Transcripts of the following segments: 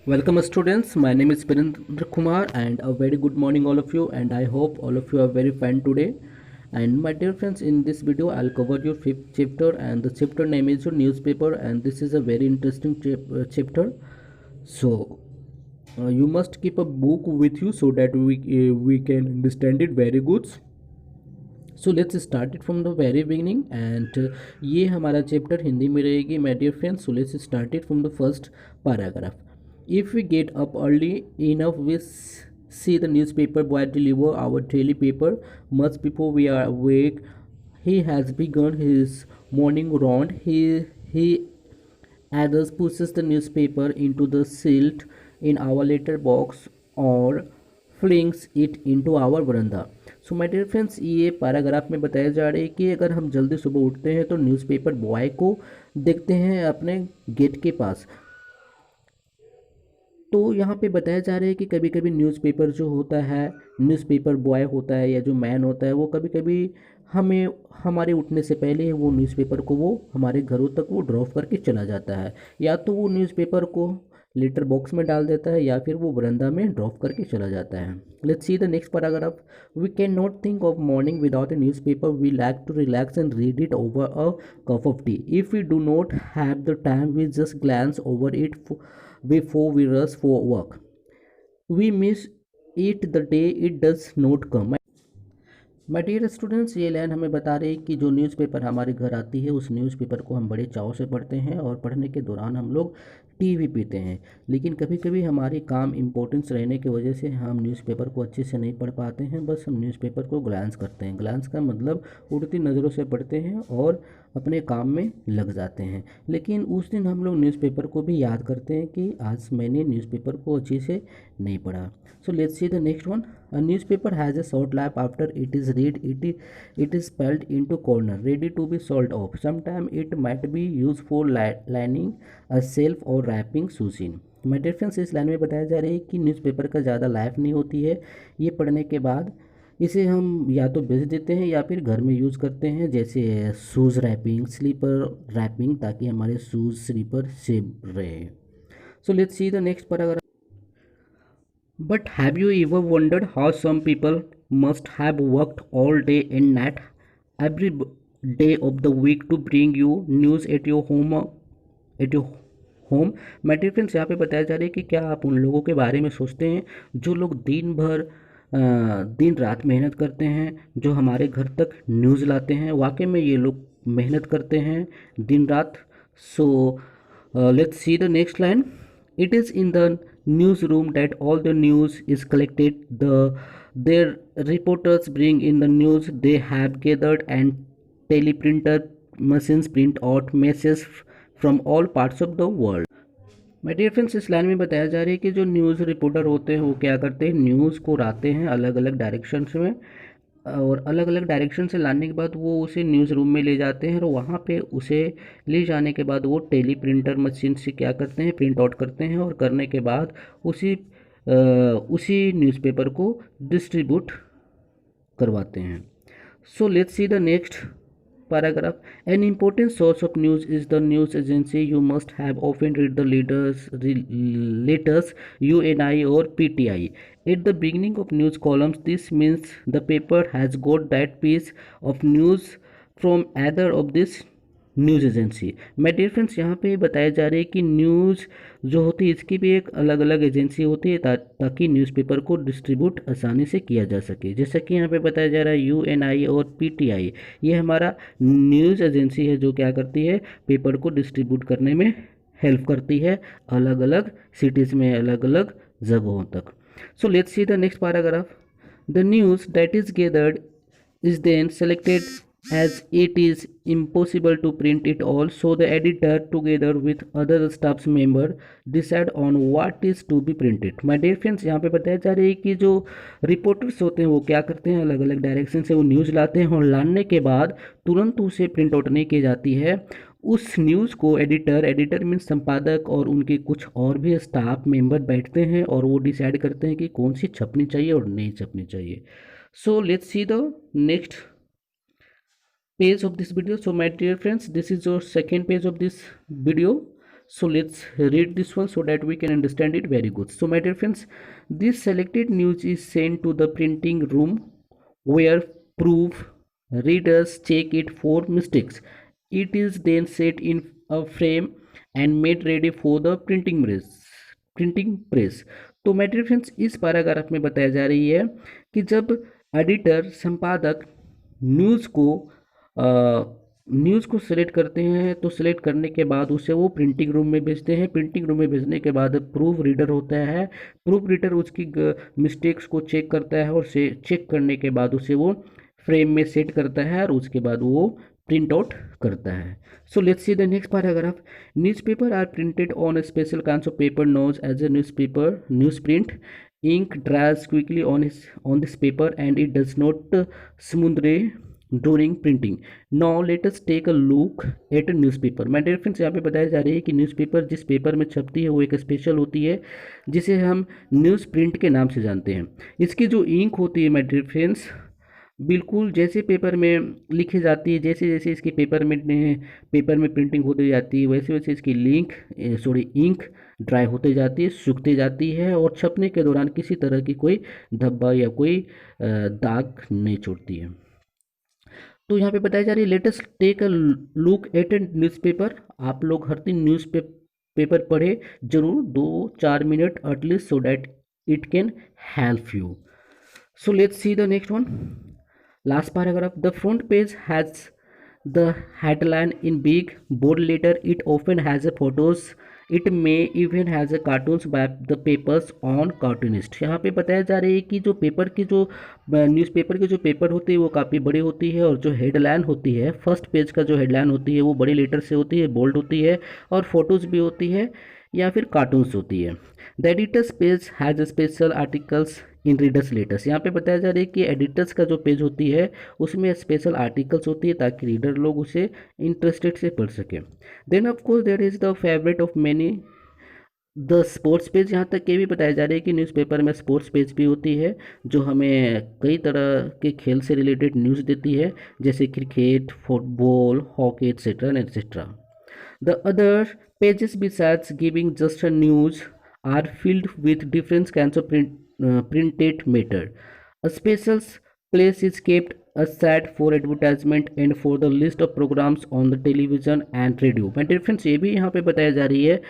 Welcome students, my name is Virendra Kumar and a very good morning all of you, and I hope all of you are very fine today. And my dear friends, in this video I'll cover your fifth chapter, and the chapter name is your newspaper, and this is a very interesting chapter. So you must keep a book with you so that we can understand it very good. So let's start it from the very beginning and ये हमारा chapter Hindi में रहेगी my dear friends. So let's start it from the first paragraph. If we get up early enough we see the newspaper boy deliver our daily paper much before we are awake. He has begun his morning round. He others pushes the newspaper into the silt in our letter box or flings it into our veranda. So my dear friends, ये paragraph में बताया जा रहा है कि अगर हम जल्दी सुबह उठते हैं तो न्यूज़पेपर बॉय को देखते हैं अपने गेट के पास. तो यहाँ पे बताया जा रहा है कि कभी कभी न्यूज़पेपर जो होता है, न्यूज़पेपर बॉय होता है या जो मैन होता है, वो कभी कभी हमें हमारे उठने से पहले वो न्यूज़पेपर को वो हमारे घरों तक वो ड्रॉप करके चला जाता है. या तो वो न्यूज़पेपर को लेटर बॉक्स में डाल देता है या फिर वो बरंदा में ड्रॉप करके चला जाता है. Let's see the next paragraph. We can not think of morning without a newspaper. We like to relax and read it over a cup of tea. If we do not have the time we just glance over it before we rush for work. We miss it the day it does not come. My dear students, ये line हमें बता रही है कि जो newspaper हमारे घर आती है उस न्यूज़पेपर को हम बड़े चाव से पढ़ते हैं और पढ़ने के दौरान हम लोग टी भी पीते हैं. लेकिन कभी कभी हमारे काम इम्पोर्टेंस रहने की वजह से हम न्यूज़पेपर को अच्छे से नहीं पढ़ पाते हैं. बस हम न्यूज़पेपर को ग्लांस करते हैं. ग्लांस का मतलब उड़ती नज़रों से पढ़ते हैं और अपने काम में लग जाते हैं. लेकिन उस दिन हम लोग न्यूज़पेपर को भी याद करते हैं कि आज मैंने न्यूज़पेपर को अच्छे से नहीं पढ़ा. सो let's see the next one. A newspaper has a short life after it is read. It is spelled into corner, ready to be sold off. Sometimes it might be used for lining a shelf or wrapping shoes in. My dear friends, इस line में बताया जा रहा है कि newspaper का ज़्यादा life नहीं होती है. ये पढ़ने के बाद इसे हम या तो बेच देते हैं या फिर घर में यूज़ करते हैं, जैसे शूज़ रैपिंग, स्लीपर रैपिंग, ताकि हमारे शूज़ स्लीपर सेफ रहे. सो let's see the next paragraph. But have you ever wondered how some people must have worked all day and night every day of the week to bring you news at your home? My dear friends, यहाँ पे बताया जा रहा है कि क्या आप उन लोगों के बारे में सोचते हैं जो लोग दिन रात मेहनत करते हैं, जो हमारे घर तक न्यूज़ लाते हैं. वाकई में ये लोग मेहनत करते हैं दिन रात. सो let's see the next line. It is in the newsroom that all the news is collected. Their reporters bring in the news they have gathered, and teleprinter machines print out messages from all parts of the world. My dear friends, इस line में बताया जा रहा है कि जो news reporter होते हैं वो क्या करते हैं, न्यूज़ को लाते हैं अलग अलग डायरेक्शंस में, और अलग अलग डायरेक्शन से लाने के बाद वो उसे न्यूज़ रूम में ले जाते हैं और वहाँ पे उसे ले जाने के बाद वो टेली प्रिंटर मशीन से क्या करते हैं, प्रिंट आउट करते हैं, और करने के बाद उसी न्यूज़पेपर को डिस्ट्रीब्यूट करवाते हैं. सो let's see the next paragraph. An important source of news is the news agency. You must have often read the letters UNI or PTI at the beginning of news columns. This means the paper has got that piece of news from either of this news agency. My dear friends, यहाँ पे बताया जा रहा है कि news जो होती है इसकी भी एक अलग अलग एजेंसी होती है ताकि न्यूज़पेपर को डिस्ट्रीब्यूट आसानी से किया जा सके. जैसा कि यहाँ पे बताया जा रहा है UNI और PTI, ये हमारा न्यूज़ एजेंसी है जो क्या करती है, पेपर को डिस्ट्रीब्यूट करने में हेल्प करती है अलग अलग सिटीज़ में, अलग अलग जगहों तक. सो let's see the next paragraph. The news that is gathered is then selected as it is impossible to print it all, so the editor together with other staff member decide on what is to be printed. My dear friends, यहाँ पे बताया जा रहा है कि जो reporters होते हैं वो क्या करते हैं, अलग अलग डायरेक्शन से वो न्यूज़ लाते हैं और लाने के बाद तुरंत उसे प्रिंट आउट नहीं की जाती है. उस न्यूज़ को एडिटर मीन्स संपादक और उनके कुछ और भी स्टाफ मेंबर बैठते हैं और वो डिसाइड करते हैं कि कौन सी छपनी चाहिए और नहीं छपनी चाहिए. So let's see the next page of this video. So my dear friends, this is your second page of this video. So let's read this one so that we can understand it very good. So my dear friends, this selected news is sent to the printing room where proof readers check it for mistakes. It is then set in a frame and made ready for the printing press. तो my dear friends, इस paragraph में बताया जा रही है कि जब editor संपादक न्यूज़ को न्यूज़ को सेलेक्ट करते हैं तो सेलेक्ट करने के बाद उसे वो प्रिंटिंग रूम में भेजते हैं। प्रिंटिंग रूम में भेजने के बाद प्रूफ रीडर होता है, प्रूफ रीडर उसकी मिस्टेक्स को चेक करता है और से चेक करने के बाद उसे वो फ्रेम में सेट करता है और उसके बाद वो प्रिंट आउट करता है। So let's see the next paragraph. Newspaper are printed on a special kinds of paper known as a newsprint. Ink dries quickly on this paper and it does not smoothly during printing. Now let us take a look at a newspaper. My dear friends, यहाँ पे बताया जा रही है कि newspaper जिस paper में छपती है वो एक स्पेशल होती है जिसे हम न्यूज़ प्रिंट के नाम से जानते हैं। इसकी जो इंक होती है माय डियर फ्रेंड्स, बिल्कुल जैसे पेपर में लिखी जाती है, जैसे जैसे इसके पेपर में प्रिंटिंग होती जाती है वैसे वैसे इसकी इंक ड्राई होते जाती है, सूखती जाती है और छपने के दौरान किसी तरह की कोई धब्बा या कोई दाग नहीं छोड़ती है। तो यहाँ पे बताया जा रही है latest take a look at a newspaper. आप लोग हर दिन पेपर पढ़े जरूर 2-4 minute at least so that it can help you. So let's see the next one. Last paragraph. The front page has the headline in big bold letter. It often has a photos. It may even has a cartoons by the papers on cartoonist. यहाँ पे बताया जा रही है कि जो newspaper के जो पेपर होती है वो काफ़ी बड़ी होती है और जो हेडलाइन होती है फर्स्ट पेज का जो हेडलाइन होती है वो बड़ी लेटर से होती है, बोल्ड होती है और फोटोज़ भी होती है या फिर कार्टून्स होती है। The editors page has special articles in readers letters. यहाँ पे बताया जा रहा है कि एडिटर्स का जो पेज होती है उसमें स्पेशल आर्टिकल्स होती है ताकि रीडर लोग उसे इंटरेस्टेड से पढ़ सकें। Then of course there is the favourite of many the sports page. यहाँ तक ये भी बताया जा रहा है कि न्यूज़पेपर में स्पोर्ट्स पेज भी होती है जो हमें कई तरह के खेल से रिलेटेड न्यूज़ देती है जैसे cricket, football, hockey etcetera etcetera. The other pages besides giving just a news are filled with different kinds of printed matter. A special place is kept aside for advertisement and for the list of programs on the television and radio. My dear friends, ये भी यहाँ पे बताया जा रही है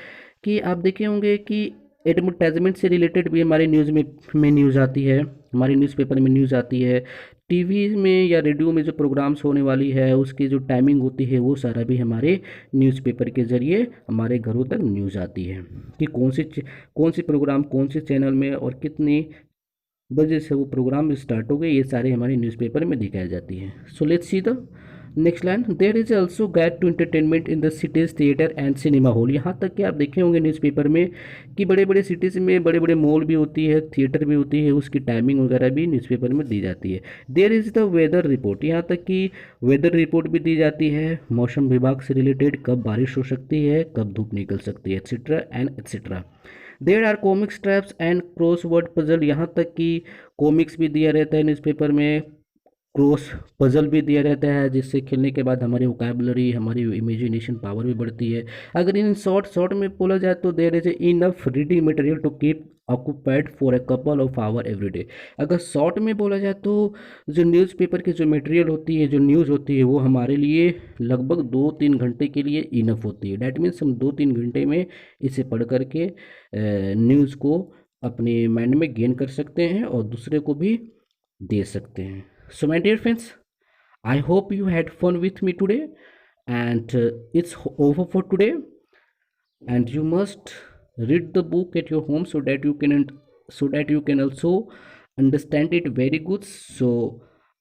कि आप देखे होंगे कि एडवर्टाइजमेंट से रिलेटेड भी हमारे न्यूज़ आती है, हमारे न्यूज़पेपर में न्यूज़ आती है। टीवी में या रेडियो में जो प्रोग्राम्स होने वाली है उसकी जो टाइमिंग होती है वो सारा भी हमारे न्यूज़पेपर के ज़रिए हमारे घरों तक न्यूज़ आती है कि कौन सी प्रोग्राम कौन से चैनल में और कितनी बजे से वो प्रोग्राम स्टार्ट हो गए, ये सारे हमारे न्यूज़पेपर में दिखाई जाती है। So let's see the next line. There is also guide to entertainment in the city's theatre and cinema hall. यहाँ तक कि आप देखे होंगे न्यूज़पेपर में कि बड़े बड़े सिटीज़ में बड़े बड़े मॉल भी होती है, थिएटर भी होती है, उसकी टाइमिंग वगैरह भी न्यूज़पेपर में दी जाती है। There is the weather report. यहाँ तक कि वेदर रिपोर्ट भी दी जाती है, मौसम विभाग से रिलेटेड कब बारिश हो सकती है, कब धूप निकल सकती है etcetera and etcetera. There are comic straps and crossword puzzle. यहाँ तक कि कॉमिक्स भी दिया रहता है न्यूज़पेपर में, क्रॉस पजल भी दिया रहता है जिससे खेलने के बाद हमारी वोकैबुलरी, हमारी इमेजिनेशन पावर भी बढ़ती है। अगर इन शॉर्ट में बोला जाए तो there is enough reading material to keep occupied for a couple of hour every day. अगर शॉर्ट में बोला जाए तो जो न्यूज़पेपर की जो मटेरियल होती है, जो न्यूज़ होती है वो हमारे लिए लगभग 2-3 घंटे के लिए इनफ होती है। डैट मीन्स हम 2-3 घंटे में इसे पढ़ करके न्यूज़ को अपने माइंड में गेन कर सकते हैं और दूसरे को भी दे सकते हैं। So my dear friends, I hope you had fun with me today and it's over for today, and you must read the book at your home so that you can also understand it very good. So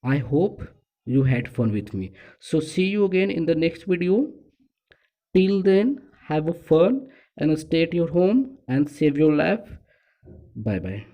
I hope you had fun with me. So see you again in the next video. Till then, have a fun and stay at your home and save your life. Bye bye.